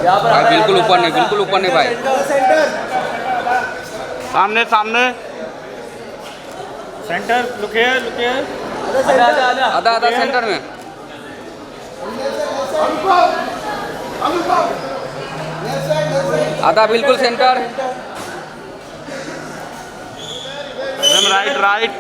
भाई बिल्कुल ऊपर नहीं, बिल्कुल ऊपर नहीं भाई। सामने सामने centre, look here, look here. आधा आधा सेंटर में। आधा बिल्कुल सेंटर। Right right.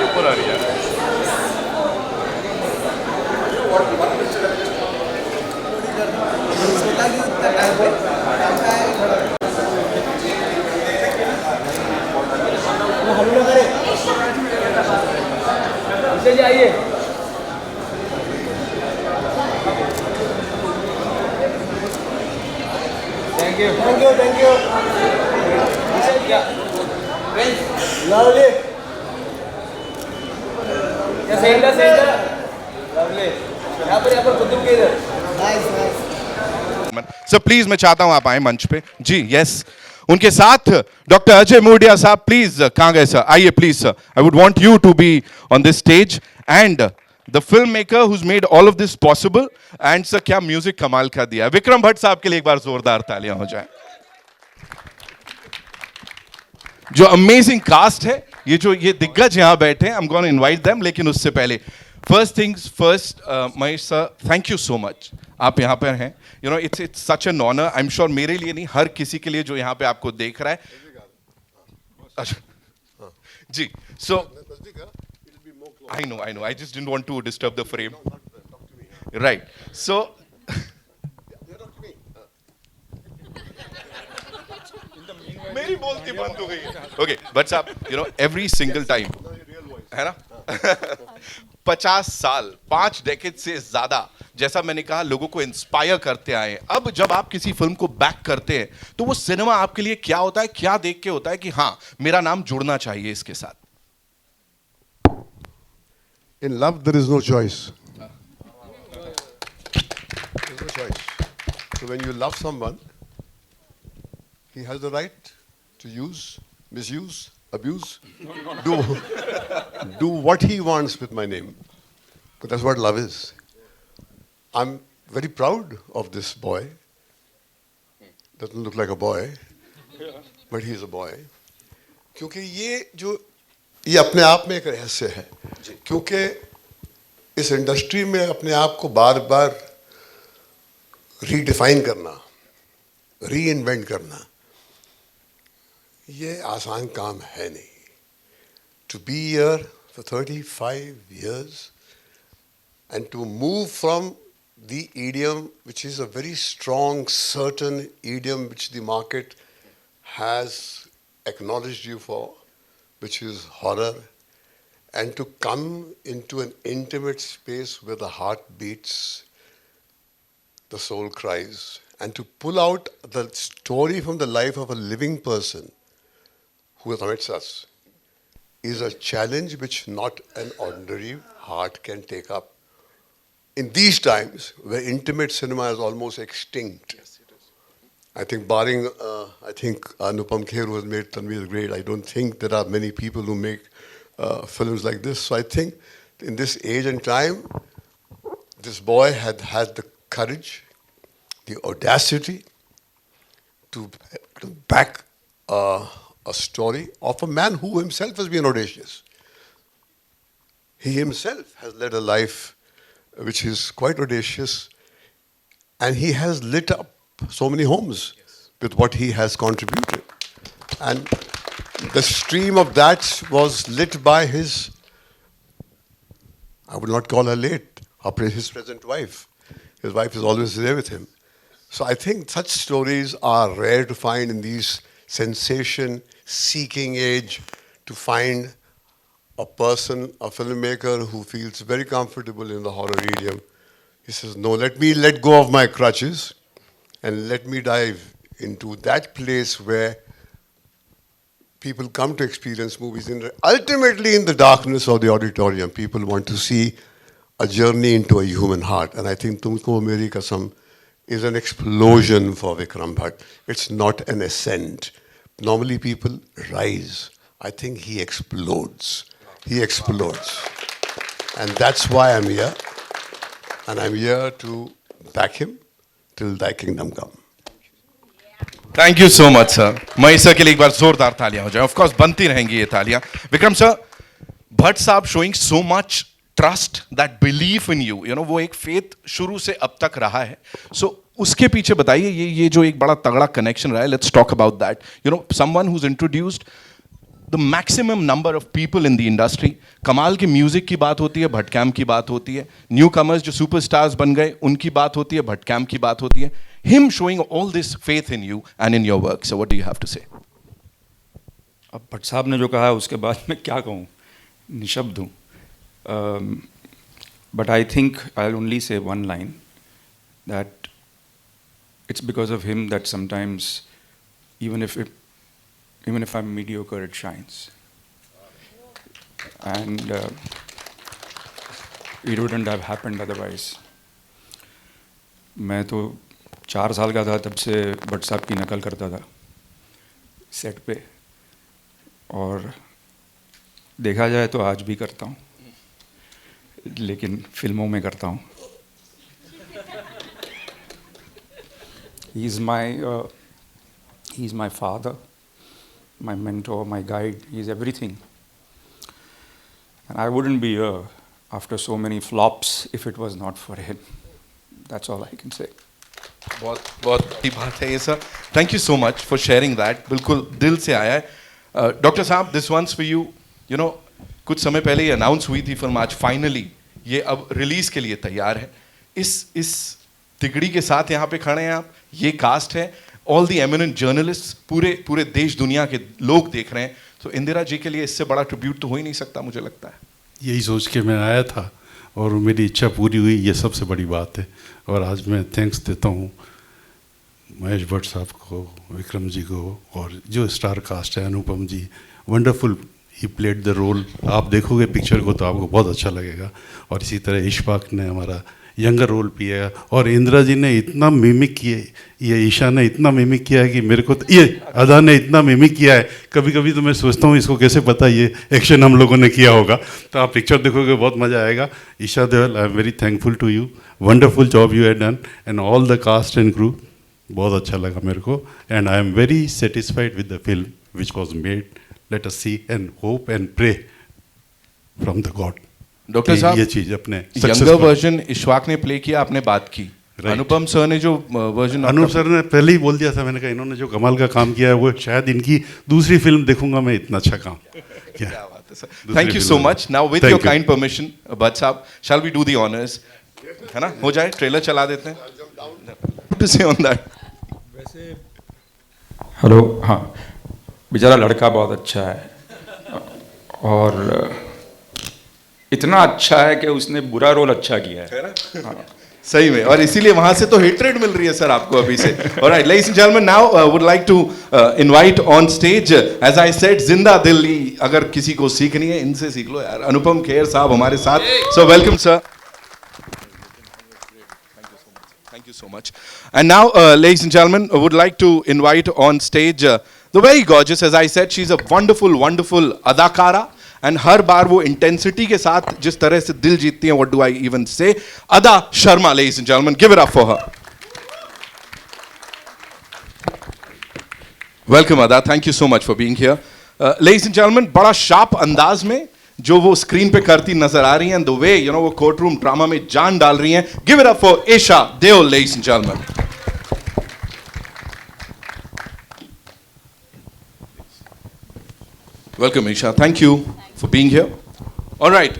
ऊपर आ रही है। जाइए। Thank you thank you thank you. Lovely centre centre lovely यहाँ पर कुतुब के इधर। सर प्लीज मैं चाहता हूं आप आए मंच पे जी। यस उनके साथ डॉक्टर अजय मोडिया साहब, प्लीज कहां गए सर? आइए please sir. I would want you to be on this stage and the film maker who's made all of this possible. And sir क्या म्यूजिक कमाल का दिया। विक्रम भट्ट साहब के लिए एक बार जोरदार तालियां हो जाए। जो अमेजिंग कास्ट है, ये दिग्गज यहां बैठे हैं, I am gonna invite them. लेकिन उससे पहले first things first, Mahesh sir thank you so much, आप यहां पर हैं। You know it's such an honour. I am sure मेरे लिए नहीं, हर किसी के लिए जो यहां पे आपको देख रहा है। अच्छा जी, so I know I just didn't want to disturb the frame, right? So मेरी बोलती बंद हो गई है। ओके बट साहब, you know every single time है ना 50 साल 5 डेकेड से ज्यादा, जैसा मैंने कहा, लोगों को इंस्पायर करते आए। अब जब आप किसी फिल्म को बैक करते हैं तो वो सिनेमा आपके लिए क्या होता है, क्या देख के होता है कि हाँ मेरा नाम जुड़ना चाहिए इसके साथ? In love, there is no choice. There is no choice. So when you love someone, he has the right to use, misuse, abuse, do what he wants with my name. But that's what love is. I'm very proud of this boy. Doesn't look like a boy, but he's a boy. क्योंकि ये अपने आप में एक रहस्य है। क्योंकि इस इंडस्ट्री में अपने आप को बार बार रीडिफाइन करना, री-इन्वेंट करना, ये आसान काम है नहीं। To be here for 35 years and to move from the idiom, which is a very strong, certain idiom which the market has acknowledged you for, which is horror, and to come into an intimate space where the heart beats, the soul cries, and to pull out the story from the life of a living person who amidst us is a challenge which not an ordinary heart can take up. In these times where intimate cinema is almost extinct, I think barring, Anupam Kher, who has made Tanveer great, I don't think there are many people who make films like this. So I think in this age and time, this boy had the courage, the audacity to back a story of a man who himself has been audacious. He himself has led a life which is quite audacious, and he has lit up so many homes with what he has contributed. And the stream of that was lit by his, I would not call her late, his present wife. His wife is always there with him. So I think such stories are rare to find in these sensation-seeking age, to find a person, a filmmaker who feels very comfortable in the horror idiom. He says, no, let me let go of my crutches and let me dive into that place where people come to experience movies. Ultimately, in the darkness of the auditorium, people want to see a journey into a human heart. And I think Tumko Meri Kasam is an explosion for Vikram Bhatt. It's not an ascent. Normally people rise. I think he explodes. He explodes. And that's why I'm here. And I'm here to back him till thy kingdom come. Thank you so much sir. Mahesh sir के लिए एक बार जोरदार तालियां हो जाए। Of course बनती रहेंगी ये तालियां। विक्रम सर, भट्ट साहब showing so much trust, that belief in you, वो एक फेथ शुरू से अब तक रहा है। सो उसके पीछे बताइए, ये जो एक बड़ा तगड़ा कनेक्शन रहा है, let's talk about that. Someone who is introduced the maximum number of people in the industry. कमाल के म्यूजिक की बात होती है, भट्ट कैम्प की बात होती है। न्यू कमर्स जो सुपरस्टार्स बन गए, उनकी बात होती है, भट्ट कैम्प की बात होती है। Him showing all this faith in you and in your work. So what do you have to say? अब भट्ट साहब ने जो कहा है उसके बाद मैं क्या कहूँ, निशब्द हूँ। But I think I'll only say one line, that it's because of him that sometimes even if I'm mediocre, it shines. And it wouldn't have happened otherwise. मैं तो 4 साल का था तब से भट्ट साहब की नकल करता था सेट पे, और देखा जाए तो आज भी करता हूँ, लेकिन फिल्मों में करता हूँ। He's my father, my mentor, my guide. He's everything. And I wouldn't be here after so many flops if it was not for him. That's all I can say. बहुत बहुत अच्छी बात है ये sir. Thank you so much for sharing that. बिल्कुल दिल से आया है। डॉक्टर साहब, दिस वंस फॉर यू। कुछ समय पहले ये अनाउंस हुई थी फिल्म, आज फाइनली ये अब रिलीज के लिए तैयार है। इस तिगड़ी के साथ यहाँ पे खड़े हैं आप, ये कास्ट है, ऑल द एमिनेंट जर्नलिस्ट, पूरे देश दुनिया के लोग देख रहे हैं। तो इंदिरा जी के लिए इससे बड़ा ट्रिब्यूट तो हो ही नहीं सकता, मुझे लगता है। यही सोच के मैं आया था और मेरी इच्छा पूरी हुई, ये सबसे बड़ी बात है। और आज मैं थैंक्स देता हूँ महेश भट्ट साहब को, विक्रम जी को, और जो स्टार कास्ट है, Anupam ji, wonderful, he played the role. आप देखोगे पिक्चर को तो आपको बहुत अच्छा लगेगा। और इसी तरह इशफाक ने हमारा यंगर रोल किया, और इंदिरा जी ने इतना मिमिक किए, ये ईशा ने इतना मिमिक किया है कि मेरे को ये अदा ने इतना मिमिक किया है, कभी कभी तो मैं सोचता हूँ इसको कैसे पता ये एक्शन हम लोगों ने किया होगा। तो आप पिक्चर देखोगे बहुत मज़ा आएगा। Esha Deol, I am very thankful to you, wonderful job you have done, and all the cast and crew. बहुत अच्छा लगा मेरे को, and I am very satisfied with the film which was made. Let us see and hope and pray from the god. Doctor साहब, ये चीज अपने younger version Ishfaq ने प्ले किया, आपने बात की। अनुपम सर ने जो वर्जन, अनुप सर ने पहले ही बोल दिया था, मैंने कहा इन्होंने जो कमाल का काम किया है वो शायद इनकी दूसरी फिल्म देखूंगा मैं, इतना अच्छा काम क्या बात है sir. Thank you so much. Now with your kind permission Bhatt साहब, shall we do the honours, है ना? हो जाए, ट्रेलर चला देते हैं। टू से ऑन दैट। वैसे हेलो, हाँ, बेचारा लड़का बहुत अच्छा है, और इतना अच्छा है कि उसने बुरा रोल अच्छा किया है ना? सही में, और इसीलिए वहां से तो हेट्रेड मिल रही है सर आपको अभी से। Alright, ladies and gentleman, now would like to invite on stage, as I said, जिंदा दिल्ली अगर किसी को सीखनी है इनसे सीख लो यार। अनुपम खेर साहब हमारे साथ, so welcome sir. Thank you so much. And now, ladies and gentlemen, I would like to invite on stage the very gorgeous, as I said, she's a wonderful, wonderful adakara. And हर बार वो intensity के साथ जिस तरह से दिल जीतती हैं, what do I even say? Ada Sharma, ladies and gentlemen, give it up for her. Welcome Ada, thank you so much for being here. Ladies and gentlemen, बड़ा शार्प अंदाज में जो वो स्क्रीन पे करती नजर आ रही हैं, the way वो कोर्ट रूम ड्रामा में जान डाल रही हैं. Give it up for Isha Deol, ladies and gentlemen. Welcome Isha, thank you for being here. All right,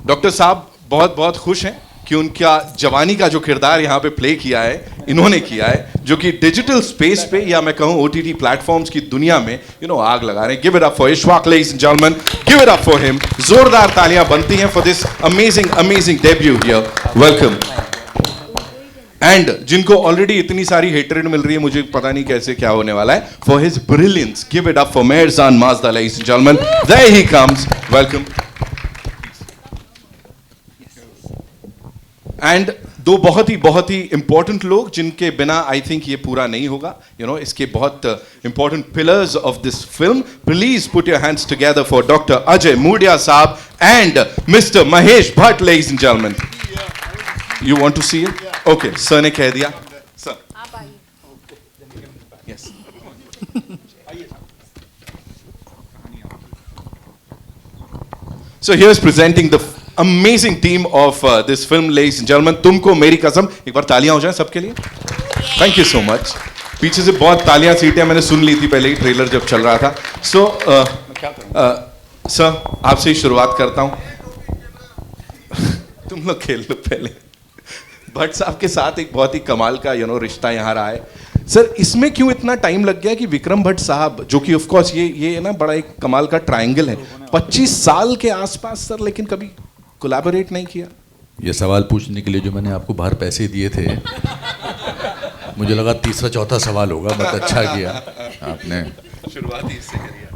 doctor साहब बहुत बहुत खुश हैं कि उनका जवानी का जो किरदार यहाँ पे प्ले किया है, इन्होंने किया है, जो कि डिजिटल स्पेस पे या मैं कहूँ OTT प्लेटफॉर्म्स की दुनिया में आग लगा रहे हैं. Give it up for Ishfaq, ladies and gentleman, give it up for him. जोरदार तालियां बनती हैं for this amazing amazing debut here. Welcome. And जिनको ऑलरेडी इतनी सारी हेटरेड मिल रही है, मुझे पता नहीं कैसे क्या होने वाला है, for his brilliance, give it up for Mehrzan Mazda, ladies and gentlemen. There he comes. Welcome. And दो बहुत ही इंपॉर्टेंट लोग जिनके बिना आई थिंक ये पूरा नहीं होगा, यू नो, इसके बहुत important pillars of this film. Please put your hands together for doctor Ajay Murdia साहब and mister Mahesh Bhatt, ladies and gentleman. You want to see it? Okay, sir ने कह दिया. सर आप आइए. Yes. So here's presenting the amazing team of this film, ladies and gentlemen. तुमको मेरी कसम. एक बार तालियां हो जाएं सबके लिए. Thank you so much. पीछे से बहुत तालियां सीटें मैंने सुन ली थी पहले ही ट्रेलर जब चल रहा था. So सर आपसे ही शुरुआत करता हूं. तुम लोग खेल लो पहले. भट्ट साहब के साथ एक बहुत ही कमाल का रिश्ता यहाँ रहा है. सर इसमें क्यों इतना टाइम लग गया कि विक्रम भट्ट साहब, जो कि ऑफ कोर्स ये ना बड़ा एक कमाल का ट्रायंगल है, 25 साल के आसपास सर, लेकिन कभी कोलैबोरेट नहीं किया? ये सवाल पूछने के लिए जो मैंने आपको बाहर पैसे दिए थे, मुझे लगा तीसरा चौथा सवाल होगा, बट अच्छा किया आपने. शुरुआत ही इससे करिए.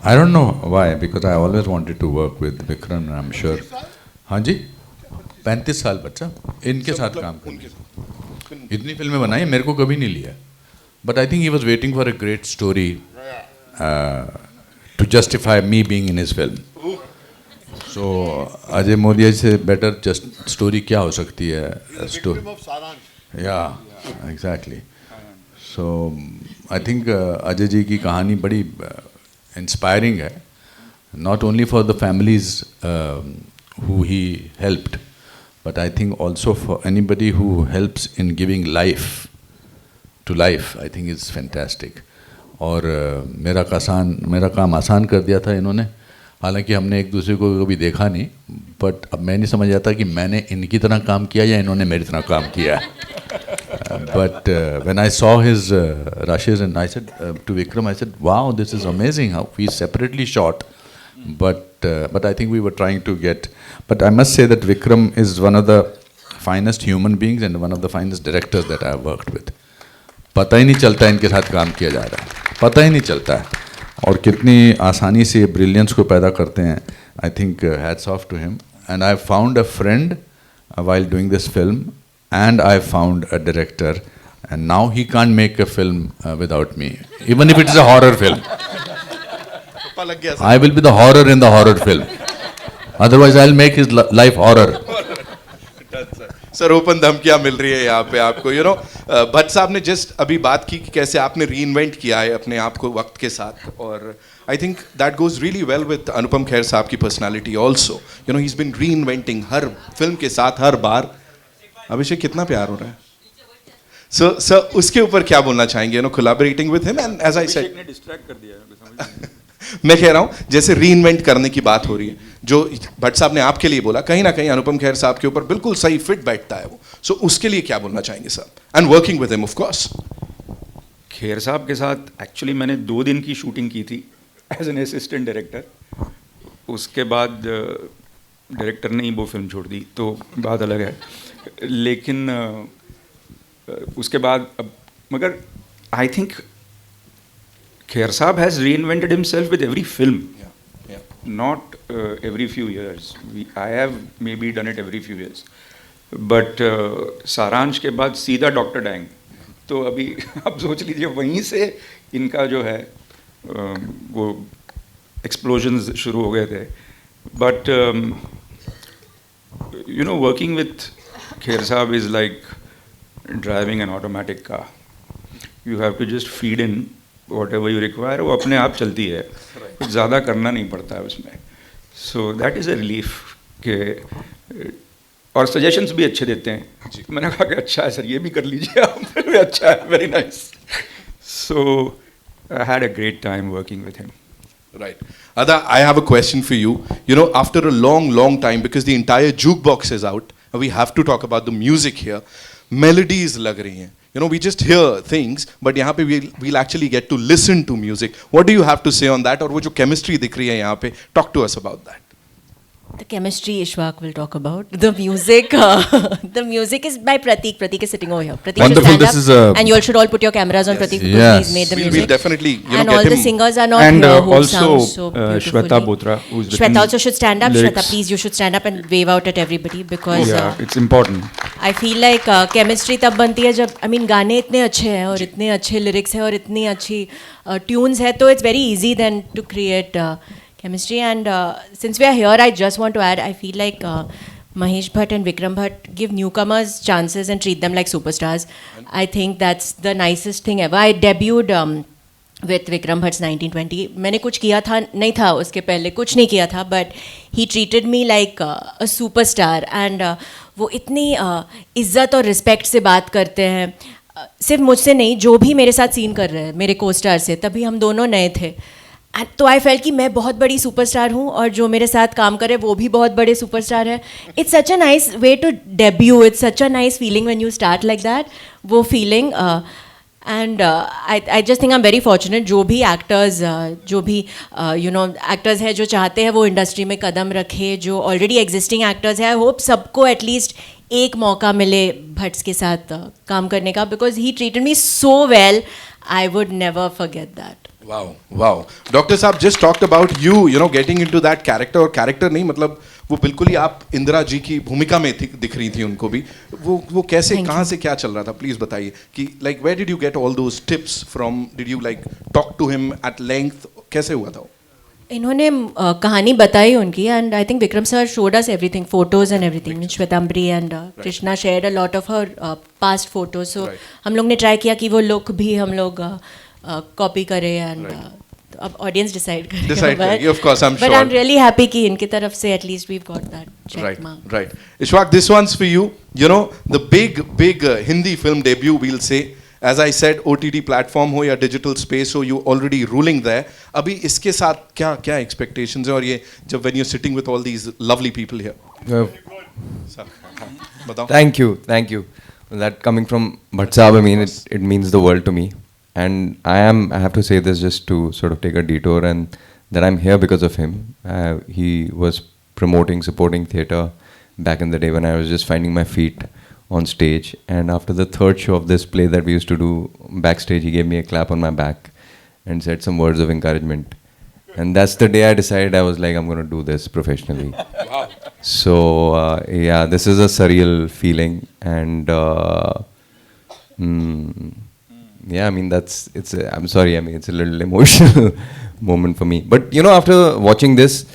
I don't know why, because I always wanted to work with Vikram. I am sure. हाँ जी, 35 साल बच्चा इनके साथ काम कर, इतनी फिल्में बनाई, मेरे को कभी नहीं लिया. But I think he was waiting for a great story to justify me being in his film. So Ajay Murdia से बेटर जस्ट स्टोरी क्या हो सकती है? या exactly. So I think Ajay ji की कहानी बड़ी इंस्पायरिंग है, not only for the families who he helped, but I think also for anybody who helps in giving life to life, I think is fantastic. और मेरा काम आसान कर दिया था इन्होंने. हालांकि हमने एक दूसरे को कभी देखा नहीं, बट अब मैं नहीं समझ आता कि मैंने इनकी तरह काम किया या इन्होंने मेरी तरह काम किया. But when I saw his rushes, and I said to Vikram, I said, wow, this is amazing how we separately shot. But I think we were trying to get. But I must say that Vikram is one of the finest human beings and one of the finest directors that I have worked with. पता ही नहीं चलता इनके साथ काम किया जा रहा है, पता ही नहीं चलता है, और कितनी आसानी से ब्रिलियंस को पैदा करते हैं. I think hats off to him. And I found a friend while doing this film, and I found a director, and now he can't make a film without me, even if it is a horror film. लग गया. I will be the horror in the horror film. Otherwise, I'll make his life horror. Sir open धमकियां मिल रही है यहाँ पे आपको. भट्ट साहब ने जस्ट अभी बात की कि कैसे आपने री इन्वेंट किया है अपने आप को वक्त के साथ, और I think that goes really well with Anupam Kher साहब की personality also. He is been reinventing her film के साथ हर बार. अभिषेक कितना प्यार हो रहा है. सर उसके ऊपर क्या बोलना चाहेंगे? Collaborating with him, and as I said, distract कर दिया. मैं कह रहा हूं जैसे री इन्वेंट करने की बात हो रही है, जो भट्ट साहब ने आपके लिए बोला, कहीं ना कहीं अनुपम खेर साहब के ऊपर बिल्कुल सही फिट बैठता है वो. सो उसके लिए क्या बोलना चाहेंगे sir? And working with him of course. Kher साहब के साथ एक्चुअली मैंने 2 दिन की शूटिंग की थी एज एन असिस्टेंट डायरेक्टर. उसके बाद डायरेक्टर ने ही वो फिल्म छोड़ दी, तो बात अलग है. लेकिन उसके बाद अब मगर I think Kher Saab has reinvented himself with every film. Not every few years. I have maybe done it every few years. But सारांश के बाद सीधा डॉक्टर डैंग. तो अभी आप सोच लीजिए वहीं से इनका जो है वो explosions शुरू हो गए थे. But working with Kher Saab is like driving an automatic car. You have to just feed in whatever you require, वो अपने आप चलती है, कुछ ज़्यादा करना नहीं पड़ता है उसमें. So that is a relief के, और सजेशंस भी अच्छे देते हैं. मैंने कहा कि अच्छा है सर, ये भी कर लीजिए आप. अच्छा है, very nice. So I had a great time working with him. Right. Ada, I have a question for you. After a long time, because the entire jukebox is out, we have to talk about the music here. Melodies lag rahi hain. We just hear things, but यहाँ पे we'll actually get to listen to music. What do you have to say on that? और वो जो chemistry दिख रही है यहाँ पे, talk to us about that. The chemistry Ishwak will talk about. The music, the music is by Pratik. Pratik is sitting over here. Pratik Wonderful, should stand this up, is a- and you all should all put your cameras on Pratik because Yes. he's made the We'll music. definitely, and get all the him. singers are not And here who also sound so beautifully. Shweta Botra, who's written Shweta also should stand up. lyrics. Shweta, please, you should stand up and wave out at everybody because Yeah, it's important. I feel like chemistry तब बनती है जब I mean गाने इतने अच्छे हैं और इतने अच्छे lyrics हैं और इतनी अच्छी tunes है तो it's very easy then to create chemistry and since we are here I just want to add I feel like Mahesh Bhatt and Vikram Bhatt give newcomers chances and treat them like superstars. I think that's the nicest thing ever. I debuted with Vikram Bhatt's 1920. मैंने कुछ किया था नहीं था उसके पहले कुछ नहीं किया था but he treated me like a superstar and वो इतनी इज्जत और रिस्पेक्ट से बात करते हैं सिर्फ मुझसे नहीं जो भी मेरे साथ सीन कर रहे हैं मेरे को स्टार से तभी हम दोनों नए थे तो आई फेल्ट कि मैं बहुत बड़ी सुपरस्टार हूँ और जो मेरे साथ काम करे वो भी बहुत बड़े सुपरस्टार है it's such a nice way to debut it's such a nice feeling when you start like that वो feeling and I just think I am very fortunate जो भी एक्टर्स जो भी एक्टर्स हैं जो चाहते हैं वो इंडस्ट्री में कदम रखे जो ऑलरेडी एग्जिस्टिंग एक्टर्स हैं आई होप सबको एटलीस्ट एक मौका मिले भट्ट के साथ काम करने का because he treated me so well I would never forget that Wow, wow. Doctor साहब just talked about you getting into that character और character नहीं मतलब वो बिल्कुल ही आप इंदिरा जी की भूमिका में दिख रही थी उनको भी वो कैसे कहाँ से क्या चल रहा था प्लीज बताइए कि like where did you get all those tips from did you like talk to him at length कैसे हुआ था वो इन्होंने कहानी बताई उनकी and I think Vikram sir showed us everything photos and everything Shwetambari and Krishna shared a lot of her past photos so हम लोग ने ट्राई किया कि वो लुक भी हम लोग कॉपी करें एंड अब ऑडियंस डिसाइड करेगी of course I'm sure but I'm really happy कि इनकी तरफ से at least we've got that check mark right Ishwak this one's for you the big Hindi film debut we'll say as I said OTT platform हो या digital space हो you already ruling there अभी इसके साथ क्या expectations हैं और ये जब when you're sitting with all these lovely people here बताओ Thank you. That coming from Bhatt Saab, I mean, it means the world to me. And I have to say this just to sort of take a detour and that I'm here because of him. He was supporting theatre back in the day when I was just finding my feet on stage. And after the third show of this play that we used to do backstage, he gave me a clap on my back and said some words of encouragement. And that's the day I decided I was like, I'm going to do this professionally. Wow. So, yeah, this is a surreal feeling. And, yeah, I mean, I'm sorry, I mean, it's a little emotional moment for me. But, after watching this,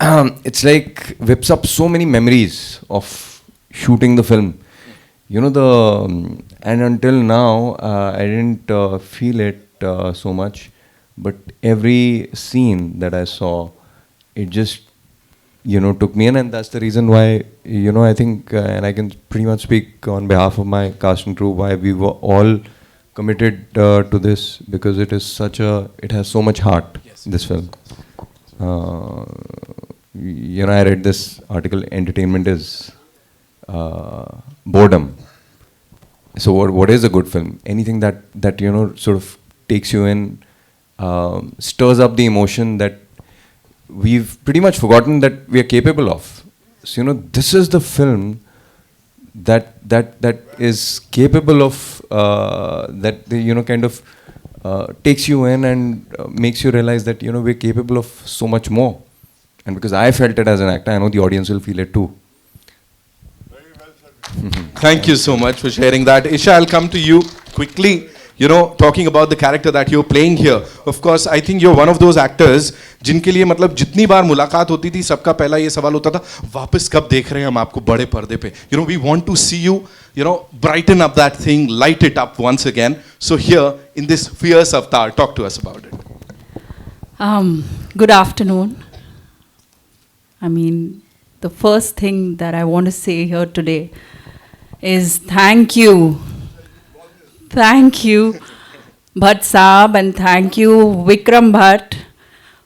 it's like whips up so many memories of shooting the film. And until now, I didn't feel it so much. But every scene that I saw, it just, took me in. And that's the reason why, I think, and I can pretty much speak on behalf of my cast and crew, why we were all committed to this because it has so much heart, this film. I read this article, entertainment is boredom. So what is a good film? Anything that sort of takes you in, stirs up the emotion that we've pretty much forgotten that we are capable of. So, this is the film that is capable of kind of takes you in and makes you realize that we're capable of so much more. And because I felt it as an actor, I know the audience will feel it too. Very well said. Thank you so much for sharing that. Isha, I'll come to you quickly. Talking about the character that you're playing here. Of course, I think you're one of those actors जिनके लिए मतलब जितनी बार मुलाकात होती थी सबका पहला ये सवाल होता था वापस कब देख रहे हैं हम आपको बड़े पर्दे पे we want to see you brighten up that thing, light it up once again. So here in this fierce avatar, talk to us about it. Good afternoon. I mean, the first thing that I want to say here today is thank you. Thank you, Bhatt Saab, and thank you, Vikram Bhatt,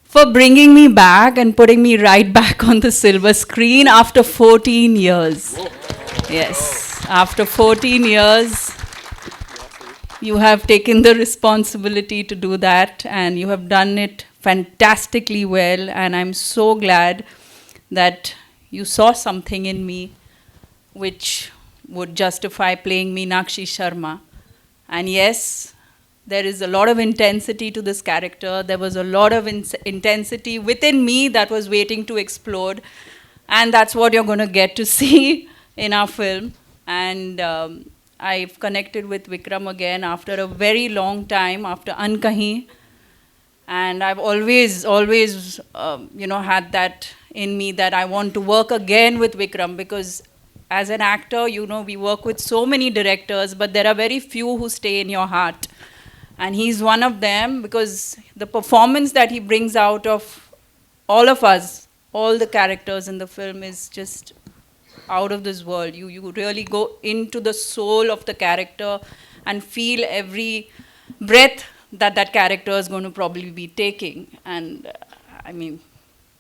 for bringing me back and putting me right back on the silver screen after 14 years. Yes, after 14 years, you have taken the responsibility to do that, and you have done it fantastically well, and I'm so glad that you saw something in me which would justify playing Meenakshi Sharma. And yes, there is a lot of intensity to this character. There was a lot of intensity within me that was waiting to explode. And that's what you're going to get to see in our film. And I've connected with Vikram again after a very long time, after Ankahi. And I've always had that in me that I want to work again with Vikram, because as an actor, we work with so many directors, but there are very few who stay in your heart. And he's one of them, because the performance that he brings out of all of us, all the characters in the film, is just out of this world. You really go into the soul of the character and feel every breath that character is going to probably be taking. And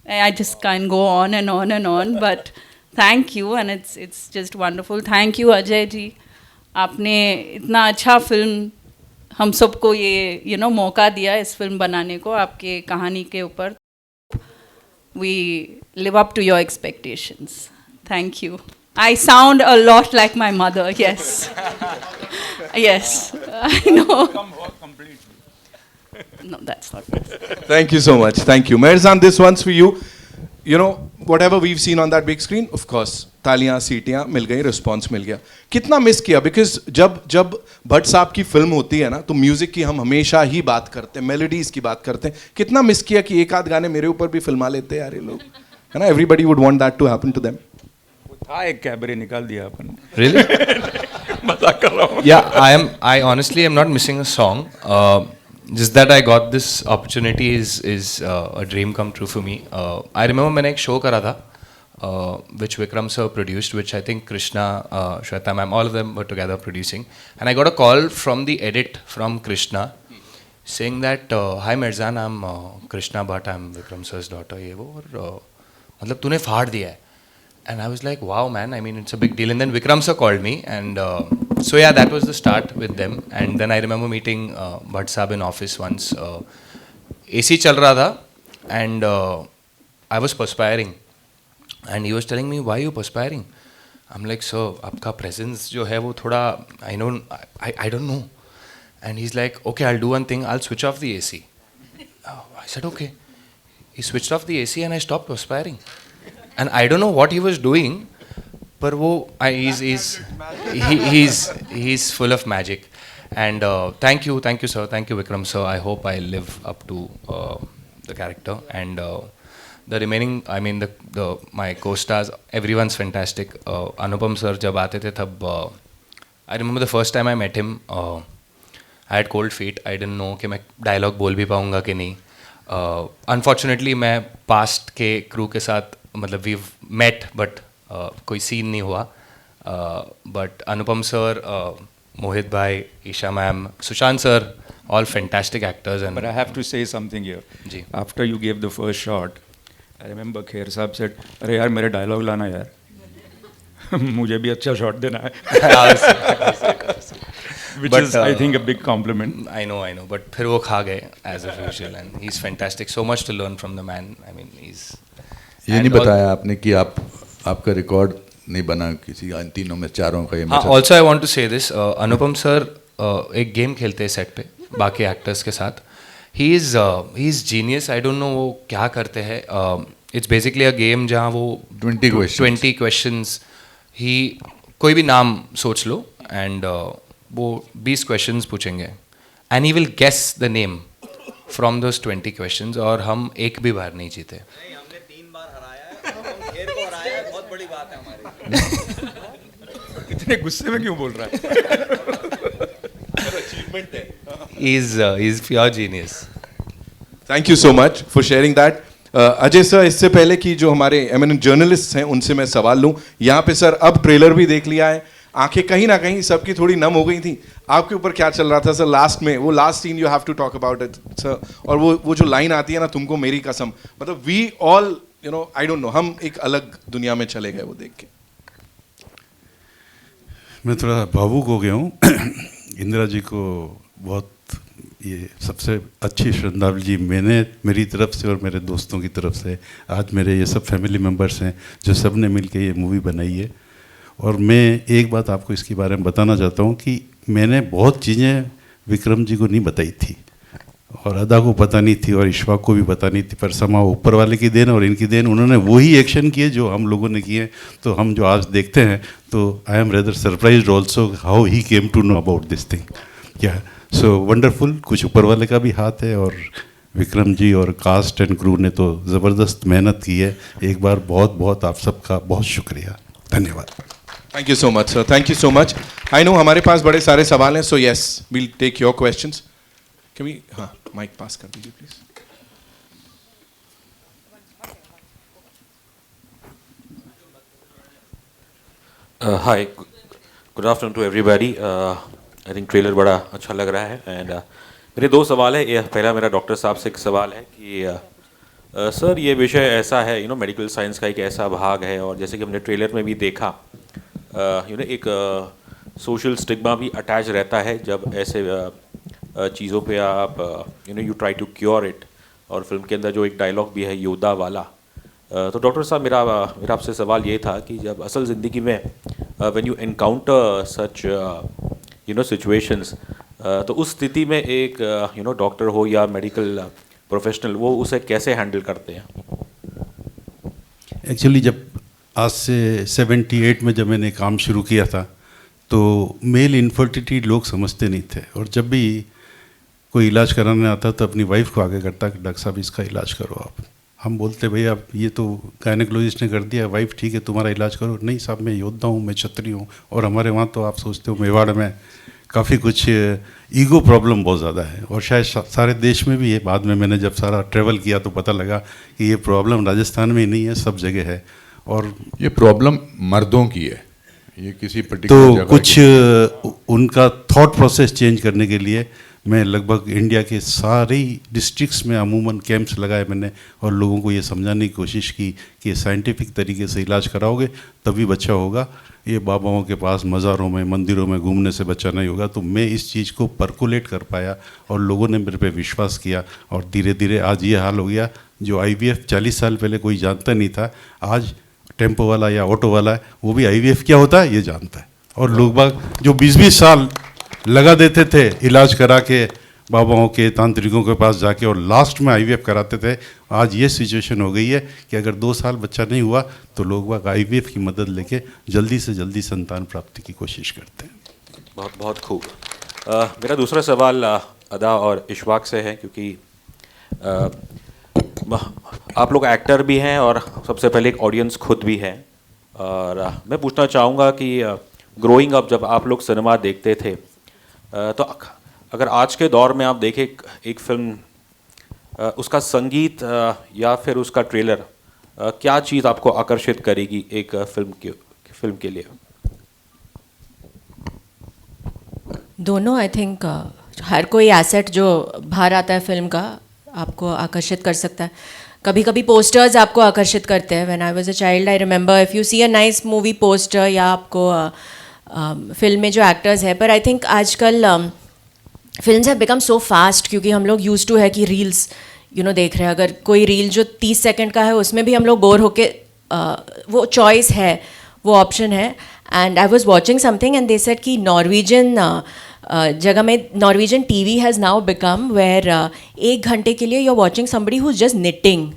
I just can't go on and on and on, but thank you, and it's just wonderful. Thank you, Ajay ji. आपने इतना अच्छा film हम सबको ये मौका दिया इस film बनाने को आपके कहानी के ऊपर. We live up to your expectations. Thank you. I sound a lot like my mother. Yes. Yes. I know. No, that's not good. Thank you so much. Thank you. Mehrzan, this one's for you. Whatever we've seen on that big screen, of course, तालियां सीटियां मिल गई, response मिल गया. कितना miss किया, because जब भट्ट साहब की film होती है ना, तो म्यूजिक की हम हमेशा ही बात करते हैं, मेलोडीज की बात करते हैं. कितना मिस किया कि एक आध गाने मेरे ऊपर भी फिल्मा लेते यार ये लोग, है ना. Everybody would want that to happen to them. था एक कैबरे निकाल दिया अपन. Really? मजाक कर रहा हूँ. Yeah, I honestly am not missing a song. Just that I got this opportunity is a dream come true for me. I remember मैंने एक show करा था, which Vikram sir produced, which I think Krishna, Shweta ma'am, all of them were together producing. And I got a call from the edit from Krishna saying that, hi Mehrzan, I'm Krishna Bhatt, I'm Vikram sir's daughter, ये वो, और मतलब तूने फाड़ दिया है. And I was like, wow man, it's a big deal. And then Vikram sir called me, and so yeah, that was the start with them. And then I remember meeting Bhatt Saab in office once. AC chal raha tha, and I was perspiring. And he was telling me, why are you perspiring? I'm like, sir, आपका presence जो है वो थोड़ा, I don't know. And he's like, okay, I'll do one thing, I'll switch off the AC. I said, okay. He switched off the AC and I stopped perspiring. And I don't know what he was doing, but he's full of magic. And thank you sir, thank you Vikram sir. I hope I live up to the character. And the remaining, my co-stars, everyone's fantastic. Anupam sir जब आते थे तब, I remember the first time I met him, I had cold feet. I didn't know कि मैं dialogue बोल भी पाऊँगा कि नहीं. Unfortunately मैं past के crew के साथ we've met, but कोई scene नहीं हुआ. But Anupam sir, Mohit bhai, Isha ma'am, Sushant sir, all fantastic actors. And but I have to say something here. Ji. After you gave the first shot, I remember Kher Saab said, अरे यार मेरे dialogue लाना यार. मुझे भी अच्छा shot देना है. Which is, I think, a big compliment. I know. But फिर वो खा गए as usual, and he's fantastic. So much to learn from the man. he's. ये नहीं बताया आपने कि आपका रिकॉर्ड नहीं बना किसी तीनों में चारों का. ये Also I want to say this, Anupam sir एक गेम खेलते हैं सेट पे बाकी एक्टर्स के साथ. He is genius. I don't know वो क्या करते हैं. It's basically a game जहाँ वो 20 questions. कोई भी नाम सोच लो and वो 20 questions पूछेंगे and he will guess the name from those 20 questions. और हम एक भी बार नहीं जीते. हमने 3 बार हराया है, हम खेर को हराया है, बहुत बड़ी बात है हमारी. इतने गुस्से में क्यों बोल रहा है? He's pure genius. Thank you so much for sharing that. Ajay sir, इससे पहले कि जो हमारे एमिनेंट जर्नलिस्ट हैं उनसे मैं सवाल लूं, यहाँ पे सर अब ट्रेलर भी देख लिया है, आंखें कहीं ना कहीं सबकी थोड़ी नम हो गई थी. आपके ऊपर क्या चल रहा था सर लास्ट में? वो last scene you have to talk about it sir. और वो जो लाइन आती है ना, तुमको मेरी कसम, मतलब we all I don't know, हम एक अलग दुनिया में चले गए वो देख के. मैं थोड़ा भावुक हो गया हूँ. इंदिरा जी को बहुत ये सबसे अच्छी श्रद्धांजलि मैंने मेरी तरफ से और मेरे दोस्तों की तरफ से, आज मेरे ये सब फैमिली मेम्बर्स हैं जो सब ने मिल के ये मूवी बनाई है। और मैं एक बात आपको इसके बारे में बताना चाहता हूँ कि मैंने बहुत चीज़ें विक्रम जी को नहीं बताई थी और अदा को पता नहीं थी और इशफाक को भी पता नहीं थी, पर समा ऊपर वाले की देन और इनकी देन, उन्होंने वही एक्शन किए जो हम लोगों ने किए। तो हम जो आज देखते हैं तो I am rather surprised also how he came to know about this thing. क्या सो वंडरफुल, कुछ ऊपर वाले का भी हाथ है और विक्रम जी और कास्ट एंड क्रू ने तो ज़बरदस्त मेहनत की है। एक बार बहुत बहुत आप सबका बहुत शुक्रिया, धन्यवाद। Thank you so much sir, thank you so much. I know हमारे पास बड़े सारे सवाल हैं, so yes we'll take your questions. Can we, हाँ माइक पास कर दीजिए please. Hi, good afternoon to everybody. I think trailer बड़ा अच्छा लग रहा है एंड मेरे दो सवाल है। पहला मेरा डॉक्टर साहब से एक सवाल है कि सर ये विषय ऐसा है, मेडिकल साइंस का एक ऐसा भाग है और जैसे कि हमने ट्रेलर में भी देखा, एक सोशल स्टिग्मा भी अटैच रहता है जब ऐसे चीज़ों पे आप you try to cure it. और फिल्म के अंदर जो एक डायलॉग भी है योद्धा वाला, तो डॉक्टर साहब मेरा आपसे सवाल ये था कि जब असल ज़िंदगी में when you encounter such situations, तो उस स्थिति में एक डॉक्टर हो या मेडिकल प्रोफेशनल, वो उसे कैसे हैंडल करते हैं? एक्चुअली जब आज से 78 में जब मैंने काम शुरू किया था तो मेल इनफर्टिलिटी लोग समझते नहीं थे, और जब भी कोई इलाज कराने आता तो अपनी वाइफ को आगे करता कि डॉक्टर साहब इसका इलाज करो आप। हम बोलते भैया अब ये तो गायनेकोलॉजिस्ट ने कर दिया, वाइफ ठीक है तुम्हारा इलाज करो। नहीं साहब मैं योद्धा हूँ, मैं क्षत्रिय हूँ। और हमारे वहाँ तो आप सोचते हो मेवाड़ में काफ़ी कुछ ईगो प्रॉब्लम बहुत ज़्यादा है, और शायद सारे देश में भी है। बाद में मैंने जब सारा ट्रैवल किया तो पता लगा कि ये प्रॉब्लम राजस्थान में ही नहीं है, सब जगह है। और ये प्रॉब्लम मर्दों की है, ये किसी पर्टिकुलर तो जगह कुछ उनका थॉट प्रोसेस चेंज करने के लिए मैं लगभग इंडिया के सारे डिस्ट्रिक्ट्स में अमूमन कैंप्स लगाए मैंने, और लोगों को ये समझाने की कोशिश की कि साइंटिफिक तरीके से इलाज कराओगे तभी बच्चा होगा। ये बाबाओं के पास मज़ारों में मंदिरों में घूमने से बच्चा नहीं होगा। तो मैं इस चीज़ को परकुलेट कर पाया और लोगों ने मेरे पे विश्वास किया, और धीरे धीरे आज ये हाल हो गया। जो IVF 40 साल पहले कोई जानता नहीं था, आज टेम्पो वाला या ऑटो वाला है वो भी IVF क्या होता है ये जानता है। और लोग बाग जो 20-20 साल लगा देते थे इलाज करा के बाबाओं के तांत्रिकों के पास जाके और लास्ट में IVF कराते थे, आज ये सिचुएशन हो गई है कि अगर 2 साल बच्चा नहीं हुआ तो लोग बाग IVF की मदद लेके जल्दी से जल्दी संतान प्राप्ति की कोशिश करते हैं। बहुत बहुत खूब। मेरा दूसरा सवाल अदा और इशफाक से है, क्योंकि आप लोग एक्टर भी हैं और सबसे पहले एक ऑडियंस खुद भी है। और मैं पूछना चाहूँगा कि ग्रोइंग अप जब आप लोग सिनेमा देखते थे, तो अगर आज के दौर में आप देखें एक फिल्म, उसका संगीत या फिर उसका ट्रेलर, क्या चीज़ आपको आकर्षित करेगी एक फिल्म के लिए? दोनों आई थिंक हर कोई एसेट जो बाहर आता है फिल्म का आपको आकर्षित कर सकता है। कभी कभी पोस्टर्स आपको आकर्षित करते हैं। When I was a child I remember if you see a nice movie poster या आपको फिल्म में जो एक्टर्स है, पर आई थिंक आजकल films have become so fast, क्योंकि हम लोग यूज्ड टू है कि रील्स देख रहे हैं। अगर कोई रील जो 30 सेकंड का है उसमें भी हम लोग बोर होके वो चॉइस है, वो ऑप्शन है। And I was watching something and they said कि नॉर्वेजियन जगह में Norwegian TV has now become where 1 घंटे के लिए you are watching somebody who is just knitting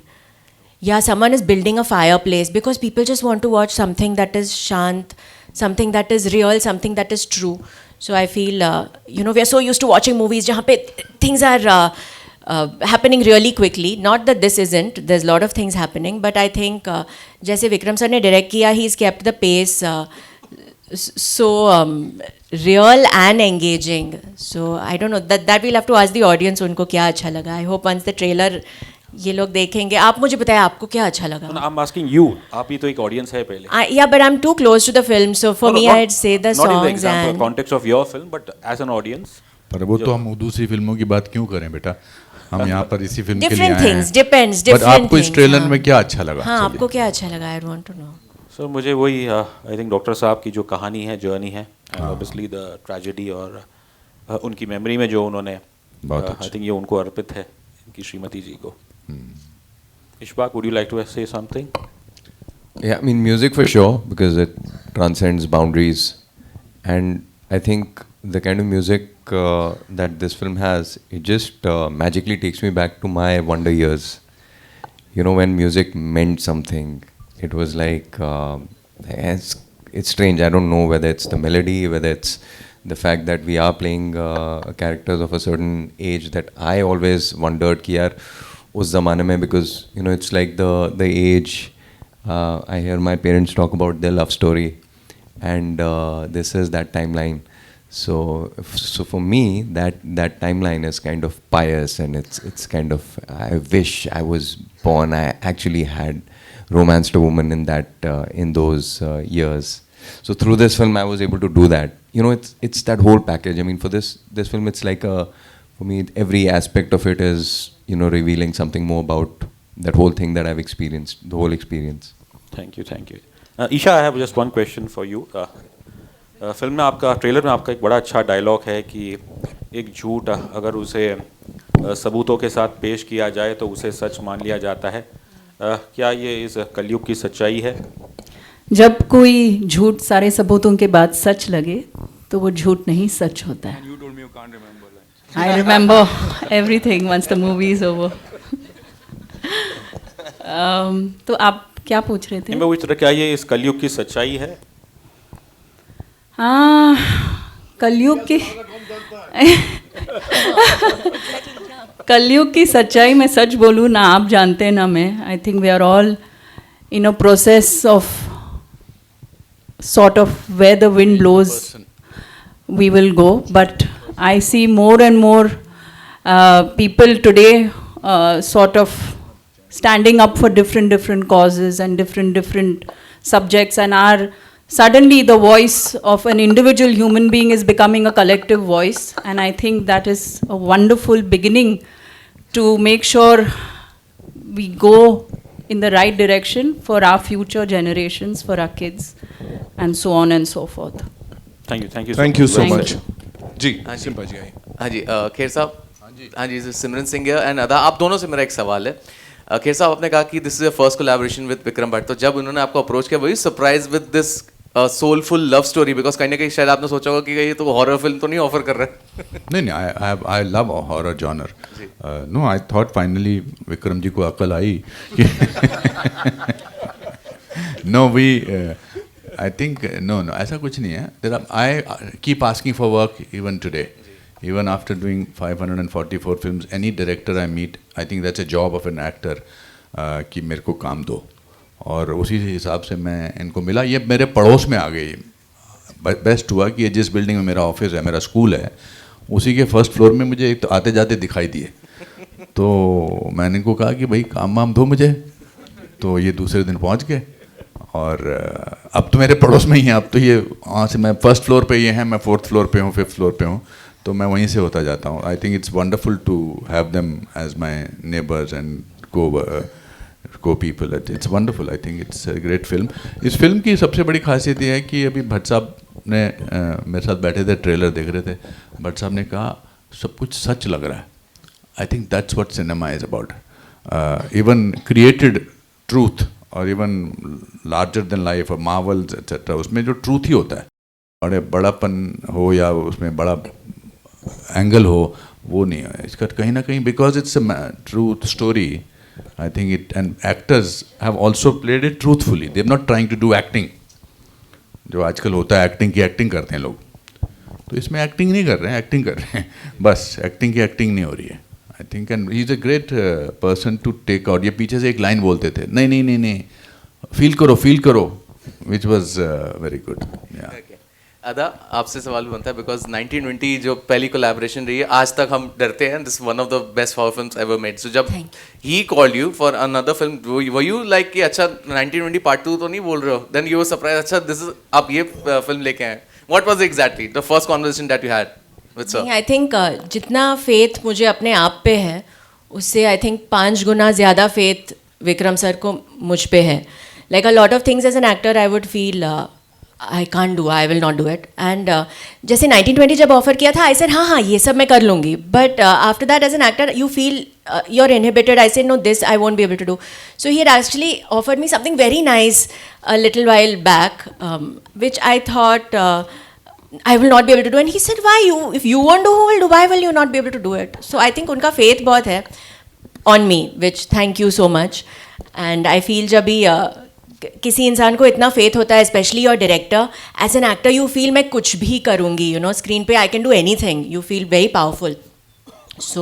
या someone is building a fireplace, because people just want to watch something that is शांत, something that is real, something that is true. So I feel, we are so used to watching movies jahan pe things are happening really quickly. Not that this isn't, there's a lot of things happening, but I think jaise Vikram sir ne direct kiya, he's kept the pace so real and engaging. So I don't know, that we'll have to ask the audience unko kya acha laga. I hope once the trailer ये लोग देखेंगे। आप मुझे बताएं आपको क्या अच्छा लगा? I'm asking you, आप ही तो एक ऑडियंस है पहले। Yeah, but I'm too close to the film, so for me I'd say the songs not in the example, and context of your film, but as an audience. पर वो तो हम दूसरी फिल्मों की बात क्यों करें बेटा, हम यहाँ पर इसी फिल्म के लिए different आए things, हैं। depends, But different आपको इस things, ट्रेलर हाँ। में क्या अच्छा लगा? हाँ, आपको क्या अच्छा लगा? I want to know. So मुझे वही आई थिंक डॉक्टर साहब की जो कहानी है, जर्नी है, ऑब्वियसली द ट्रेजेडी और उनकी मेमोरी में जो उन्होंने बहुत आई थिंक ये उनको अर्पित है, इनकी श्रीमती जी को. Ishbaq, would you like to say something? Yeah, I mean, music for sure, because it transcends boundaries. And I think the kind of music that this film has, it just magically takes me back to my wonder years. You know, when music meant something. It was like, it's strange. I don't know whether it's the melody, whether it's the fact that we are playing characters of a certain age, that I always wondered कि यार उस ज़माने में, because you know, it's like the age. I hear my parents talk about their love story, and this is that timeline. So for me, that timeline is kind of pious, and it's kind of, I wish I was born. I actually had romanced a woman in those years. So through this film, I was able to do that. You know, it's that whole package. I mean, for this film, it's like for me, every aspect of it is, you know, revealing something more about that whole thing that I've experienced, the whole experience. Thank you. Isha, I have just one question for you. Film में आपका, trailer में आपका एक बड़ा अच्छा dialogue है कि एक झूठ अगर उसे सबूतों के साथ पेश किया जाए तो उसे सच मान लिया जाता है. क्या ये इस कलयुग की सच्चाई है? जब कोई झूठ सारे सबूतों के बाद सच लगे तो वो झूठ नहीं सच होता है. I remember everything once the movie is over. तो आप क्या पूछ रहे थे? मैं पूछ रहा, क्या ये इस कलयुग की सच्चाई है? हाँ, कलयुग की सच्चाई मैं सच बोलूँ ना आप जानते ना मैं. I think we are all in a process of sort of where the wind blows we will go, but I see more and more people today sort of standing up for different causes and different subjects, and are suddenly the voice of an individual human being is becoming a collective voice, and I think that is a wonderful beginning to make sure we go in the right direction for our future generations, for our kids, and so on and so forth. Thank you so much. जी, simple जी. हाँ जी, खेर साहब. हाँ जी, सिमरन Singh and अदा, आप दोनों से मेरा एक सवाल है. खेर साहब, आपने कहा कि this is a first collaboration with Vikram Bhatt, तो जब उन्होंने आपको अप्रोच किया, वही surprise with this soulful love story, because कहीं ना कहीं शायद आपने सोचा होगा कि ये तो हॉरर फिल्म तो नहीं ऑफर कर रहा है. नहीं, I love horror genre. No, I thought finally Vikram ji को अकल आई कि no we I think no ऐसा कुछ नहीं है. I keep asking for work even today, even after doing 544 films. Any director I meet, I think that's a job of an actor कि मेरे को काम दो, और उसी हिसाब से मैं इनको मिला. ये मेरे पड़ोस में आ गई. बेस्ट हुआ कि ये जिस बिल्डिंग में मेरा ऑफिस है, मेरा स्कूल है, उसी के फर्स्ट फ्लोर में मुझे एक तो आते जाते दिखाई दिए. तो मैंने इनको कहा कि भाई काम वाम दो मुझे, तो ये दूसरे दिन पहुंच गए. और अब तो मेरे पड़ोस में ही हैं. अब तो ये वहाँ से, मैं फर्स्ट फ्लोर पे ये हैं, मैं फोर्थ फ्लोर पे हूँ, फिफ्थ फ्लोर पे हूँ, तो मैं वहीं से होता जाता हूँ. I think it's wonderful to have them as my neighbours and co people. It's wonderful. I think it's a great film. इस फिल्म की सबसे बड़ी खासियत ये है कि अभी भट्ट साहब ने मेरे साथ बैठे थे, ट्रेलर देख रहे थे. भट्ट साहब ने कहा सब कुछ सच लग रहा है. I think that's what cinema is about. Even created truth और इवन लार्जर देन लाइफ और मार्वल्स एक्सेट्रा, उसमें जो ट्रूथ ही होता है, बड़े बड़ापन हो या उसमें बड़ा एंगल हो, वो नहीं है इसका कहीं ना कहीं, because it's a truth story. I think it, and actors have also played it truthfully. They are not trying to do acting, जो आजकल होता है एक्टिंग की एक्टिंग करते हैं लोग. तो इसमें एक्टिंग नहीं कर रहे हैं, एक्टिंग कर रहे हैं बस. एक्टिंग की एक्टिंग नहीं हो रही है. I think, and he is a great person to take out. ये पीछे से एक लाइन बोलते थे, नहीं नहीं नहीं नहीं, फील करो, विच वॉज वेरी गुड. अदा, आपसे सवाल बनता है, बिकॉज 1920 जो पहली कोलैबोरेशन रही है, आज तक हम डरते हैं. This one of the best horror films ever made. So जब he called you for another film, were you like कि अच्छा 1920 पार्ट 2 तो नहीं बोल रहे हो? देन यू वर सरप्राइज, अच्छा दिस इज, आप ये फिल्म लेके आए. What was exactly the first conversation that you had with sir? I think जितना फेथ मुझे अपने आप पे है, उससे आई थिंक 5 गुना ज़्यादा फेथ विक्रम सर को मुझ पे है. Like a lot of things as an actor I would feel I can't do, I will not do it. And जैसे 1920 जब ऑफर किया था, आई सेड हाँ ये सब मैं कर लूँगी. But after that as an actor you feel you're inhibited. I said no, this I won't be able to do. So he had actually offered me something very nice a little while back, which I thought I will not be able to do. And he said, why you? If you won't do, who will do? Why will you not be able to do it? So I think उनका faith बहुत है on me, which thank you so much. And I feel जब भी किसी इंसान को इतना faith होता है, especially your director, as an actor you feel मैं कुछ भी करूँगी, you know, screen पे I can do anything. You feel very powerful. So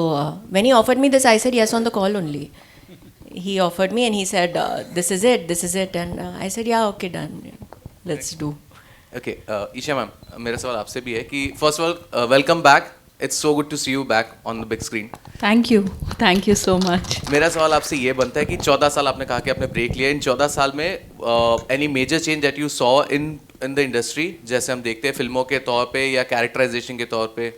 when he offered me this, I said yes on the call only. He offered me and he said, this is it. And I said, yeah, okay, done. Let's do. Okay, Isha ma'am, मेरा सवाल आपसे भी है कि first of all, welcome back. It's so good to see you back on the big screen. Thank you so much. मेरा सवाल आपसे ये बनता है कि 14 साल आपने कहा कि आपने ब्रेक लिया. इन 14 साल में any major change that you saw in the industry, जैसे हम देखते हैं फिल्मों के तौर पे या कैरेक्टराइजेशन के तौर पे?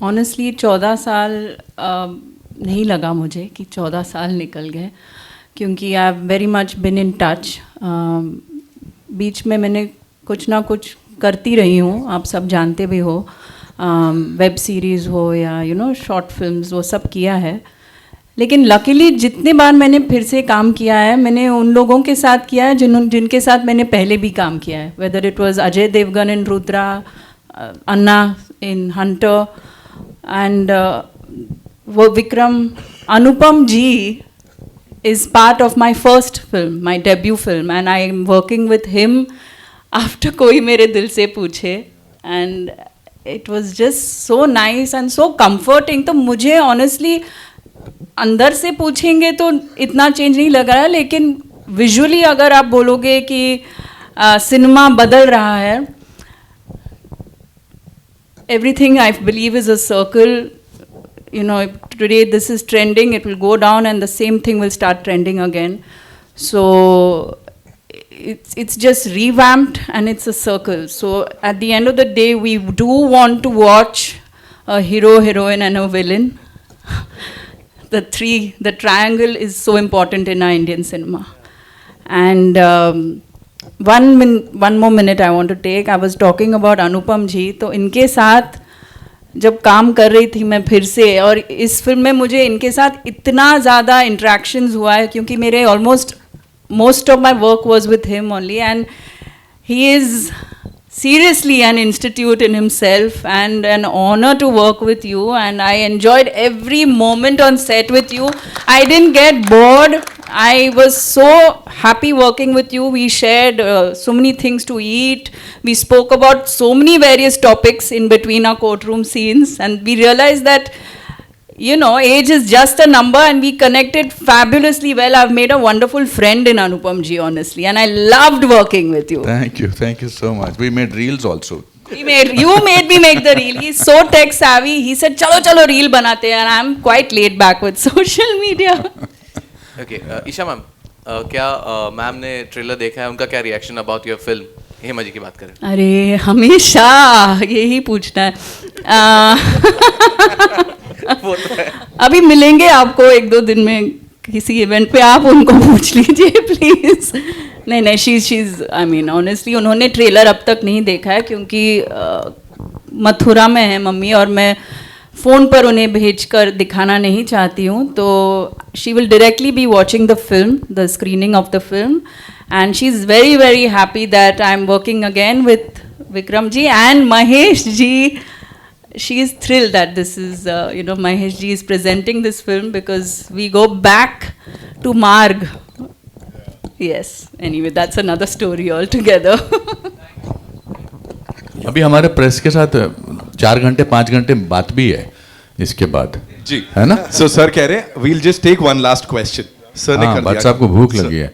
ऑनेस्टली 14 साल नहीं लगा मुझे कि 14 साल निकल गए, क्योंकि I have very much been in touch. बीच में मैंने कुछ ना कुछ करती रही हूँ, आप सब जानते भी हो, वेब सीरीज़ हो या यू नो शॉर्ट फिल्म्स, वो सब किया है. लेकिन लकीली जितने बार मैंने फिर से काम किया है, मैंने उन लोगों के साथ किया है जिनके साथ मैंने पहले भी काम किया है. Whether it was Ajay Devgn in Rudra, Anna in Hunter, and Vikram. Anupam ji is part of my first film, my debut film, and I am working with him after Koi Mere Dil Se Pooche, and it was just so nice and so comforting. तो मुझे honestly अंदर से पूछेंगे तो इतना change नहीं लग रहा है, लेकिन विजुअली अगर आप बोलोगे कि सिनेमा बदल रहा है, everything I believe is a circle. You know, today this is trending, it will go down and the same thing will start trending again. So it's just revamped and it's a circle. So at the end of the day, we do want to watch a hero, heroine and a villain. The triangle is so important in our Indian cinema. And one more minute I want to take. I was talking about Anupam ji. तो इनके साथ जब काम कर रही थी मैं फिर से, और इस फिल्म में मुझे इनके साथ इतना ज़्यादा इंट्रैक्शंस हुआ है, क्योंकि मेरे almost most of my work was with him only, and he is seriously an institute in himself and an honor to work with you, and I enjoyed every moment on set with you. I didn't get bored. I was so happy working with you. We shared so many things to eat. We spoke about so many various topics in between our courtroom scenes, and we realized that, you know, age is just a number, and we connected fabulously well. I've made a wonderful friend in Anupam ji, honestly, and I loved working with you. Thank you so much. We made reels also. You made me make the reel. He's so tech savvy. He said, chalo reel banate hain, and I'm quite laid back with social media. Okay, Isha ma'am, क्या ma'am ने trailer देखा है, उनका क्या reaction about your film? Hema ji की बात करें. अरे हमेशा यही पूछना है. अभी मिलेंगे आपको 1-2 दिन में किसी इवेंट पे, आप उनको पूछ लीजिए प्लीज. नहीं शीज आई मीन ऑनेस्टली उन्होंने ट्रेलर अब तक नहीं देखा है, क्योंकि मथुरा में है मम्मी, और मैं फ़ोन पर उन्हें भेजकर दिखाना नहीं चाहती हूँ. तो she will directly be watching the film, the screening of the film, and she is very very happy that I am working again with Vikram ji and Mahesh ji. She is thrilled that this is, Mahesh ji is presenting this film, because we go back to Marg. Yes, anyway, that's another story altogether. अभी हमारे press के साथ 4 घंटे 5 घंटे बात भी है इसके बाद जी, है ना. So sir कह रहे हैं we'll just take one last question. Sir ने कर दिया. बट साहब को भूख लगी है.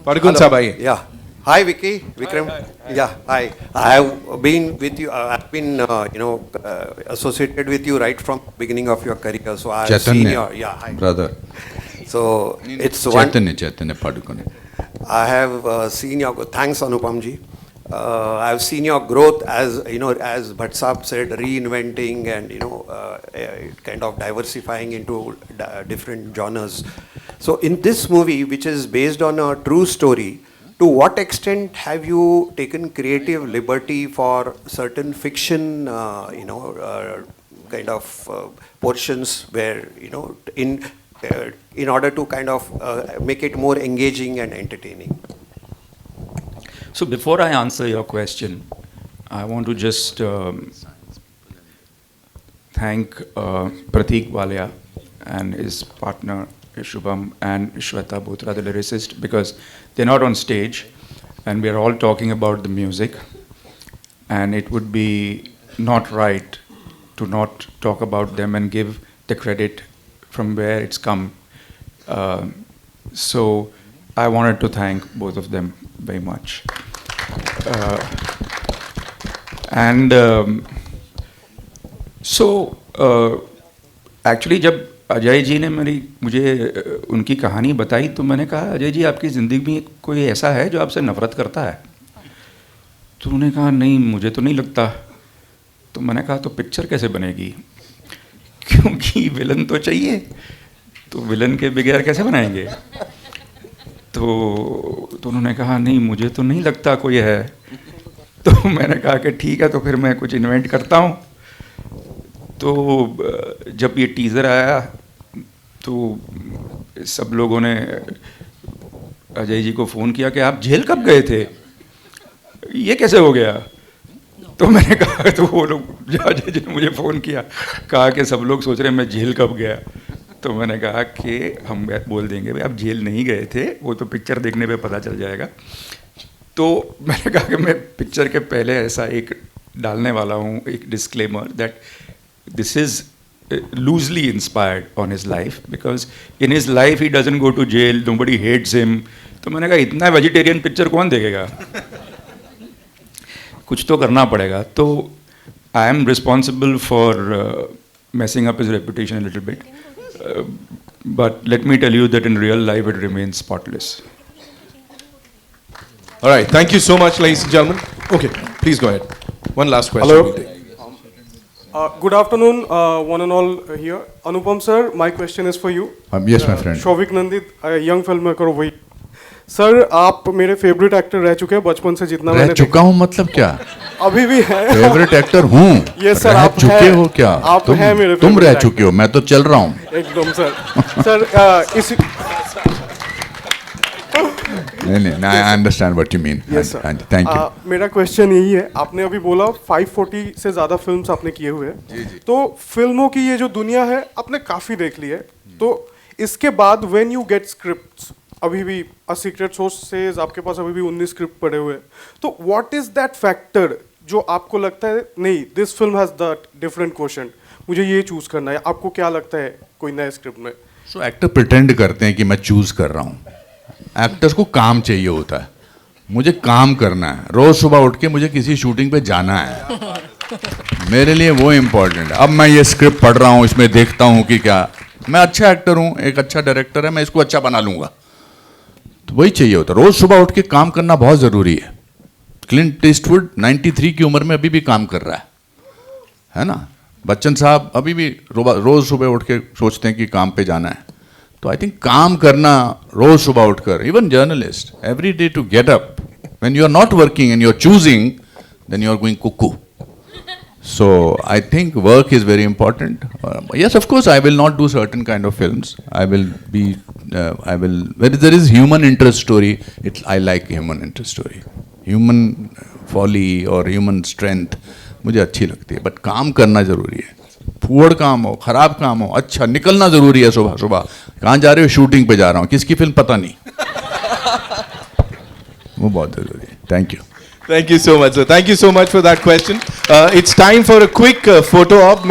Padukun साहब आइए. Yeah. Hi Vicky, Vikram. Yeah, hi. I have been with you. I've been, associated with you right from beginning of your career. So I've seen your, hi. Brother. So it's Chaitanya Padukone. I have seen your. Thanks Anupam ji. I've seen your growth as as Bhatt Saab said, reinventing and kind of diversifying into different genres. So in this movie, which is based on a true story, to what extent have you taken creative liberty for certain fiction, kind of portions where, in order to kind of make it more engaging and entertaining? So before I answer your question, I want to just thank Pratik Walia and his partner Shubham and Shweta Botra, the lyricist, because they're not on stage and we're all talking about the music, and it would be not right to not talk about them and give the credit from where it's come. So I wanted to thank both of them very much. Actually जब अजय जी ने मुझे उनकी कहानी बताई तो मैंने कहा, अजय जी आपकी ज़िंदगी में कोई ऐसा है जो आपसे नफ़रत करता है? तो उन्होंने कहा नहीं, मुझे तो नहीं लगता। तो मैंने कहा तो पिक्चर कैसे बनेगी, क्योंकि विलन तो चाहिए, तो विलन के बगैर कैसे बनाएंगे? तो उन्होंने कहा नहीं, मुझे तो नहीं लगता कोई है। तो मैंने कहा कि ठीक है, तो फिर मैं कुछ इन्वेंट करता हूँ। तो जब ये टीज़र आया तो सब लोगों ने अजय जी को फ़ोन किया कि आप जेल कब गए थे, ये कैसे हो गया? तो मैंने कहा, तो वो लोग अजय जी ने मुझे फ़ोन किया, कहा कि सब लोग सोच रहे हैं मैं जेल कब गया। तो मैंने कहा कि हम बोल देंगे भाई आप जेल नहीं गए थे, वो तो पिक्चर देखने पे पता चल जाएगा। तो मैंने कहा कि मैं पिक्चर के पहले ऐसा एक डालने वाला हूँ, एक disclaimer, that this is loosely inspired on his life, because in his life he doesn't go to jail, nobody hates him. तो मैंने कहा इतना वेजिटेरियन पिक्चर कौन देखेगा, कुछ तो करना पड़ेगा। तो I am responsible for messing up his reputation a little bit, but let me tell you that in real life it remains spotless. All right, thank you so much, ladies and gentlemen. Okay, please go ahead. One last question. Hello. We'll take. Good afternoon, one and all here. Anupam sir, my question is for you. Yes, my friend. Shovik Nandit, a young filmmaker of Wait. Sir आप मेरे favourite actor रह चुके हैं बचपन से, जितना मैंने चुका हूँ मतलब क्या? अभी भी है फेवरेट एक्टर हूँ। ये सर आप चुके हो क्या? आप हैं मेरे तुम रह चुके हो, मैं तो चल रहा हूँ एकदम सर। इसी नहीं, I understand what you mean. Yes, sir. Thank you. मेरा क्वेश्चन यही है, आपने अभी बोला 540 से ज़्यादा फिल्म्स आपने किए हुए हैं, तो फिल्मों की ये जो दुनिया है आपने काफ़ी देख ली है, तो इसके बाद व्हेन यू गेट स्क्रिप्ट्स, अभी भी अ सीक्रेट सोर्स सेज आपके पास अभी भी 19 स्क्रिप्ट पड़े हुए हैं, तो व्हाट इज़ दैट फैक्टर जो आपको लगता है नहीं this film has that different question, मुझे ये चूज़ करना है? आपको क्या लगता है कोई नए स्क्रिप्ट में? सो एक्टर प्रिटेंड करते हैं कि मैं चूज़ कर रहा हूँ, एक्टर्स को काम चाहिए होता है, मुझे काम करना है, रोज सुबह उठ के मुझे किसी शूटिंग पे जाना है, मेरे लिए वो इम्पोर्टेंट है। अब मैं ये स्क्रिप्ट पढ़ रहा हूँ, इसमें देखता हूँ कि क्या मैं अच्छा एक्टर हूँ, एक अच्छा डायरेक्टर है, मैं इसको अच्छा बना लूँगा, तो वही चाहिए होता है। रोज सुबह उठ के काम करना बहुत ज़रूरी है। क्लिंट ईस्टवुड 93 की उम्र में अभी भी काम कर रहा है ना? बच्चन साहब अभी भी रोज सुबह उठ के सोचते हैं कि काम पे जाना है। तो आई थिंक काम करना रोज सुबह उठकर, even journalist every day to get up, when you are not working and you are choosing, then you are going cuckoo. So I think work is very important. Yes, of course, I will not do certain kind of films. I will when there is human interest story, I like human interest story. Human folly or human strength मुझे अच्छी लगती है, but काम करना जरूरी है। फूहड़ काम हो, खराब काम हो, अच्छा निकलना जरूरी है। सुबह सुबह कहाँ जा रहे हो? शूटिंग पे जा रहा हूँ, किसकी फिल्म पता नहीं, वो बहुत जरूरी है। Thank you. Thank you so much, sir. Thank you so much for that question. It's time for a quick photo op.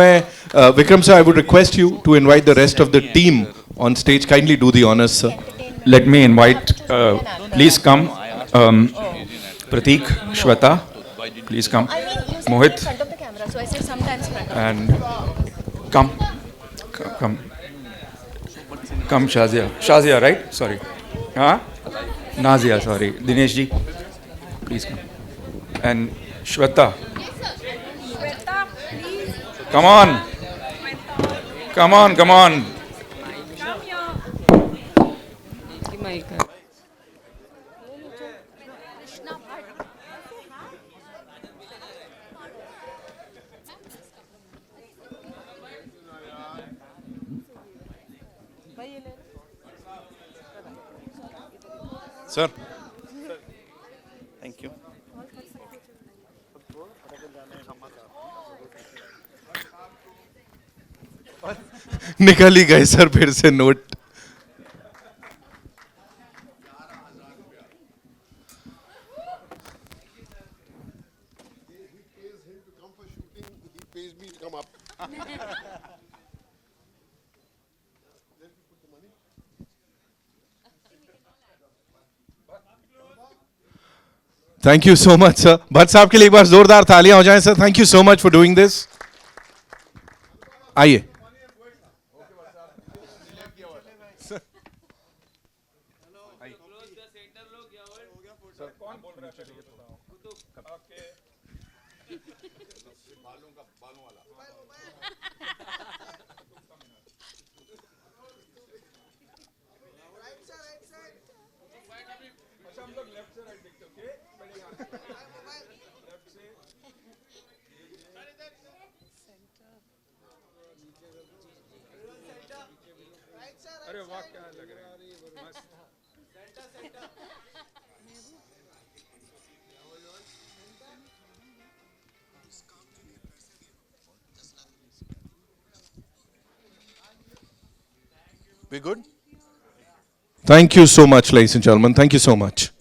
Vikram sir, I would request you to invite the rest of the team on stage. Kindly do the honors, sir. Let me invite, please come, Pratik, Shweta, please come, Mohit, and come Shazia, right? Sorry, Nazia, sorry, Dinesh ji, please come, and Shweta, come on, mike sir thank you निकल ही गए sir फिर से note. Thank you so much sir. Bhatt साहब के लिए एक बार जोरदार तालियां हो जाएं सर. Thank you so much for doing this. आइए. We good? Thank you so much, ladies and gentlemen. Thank you so much.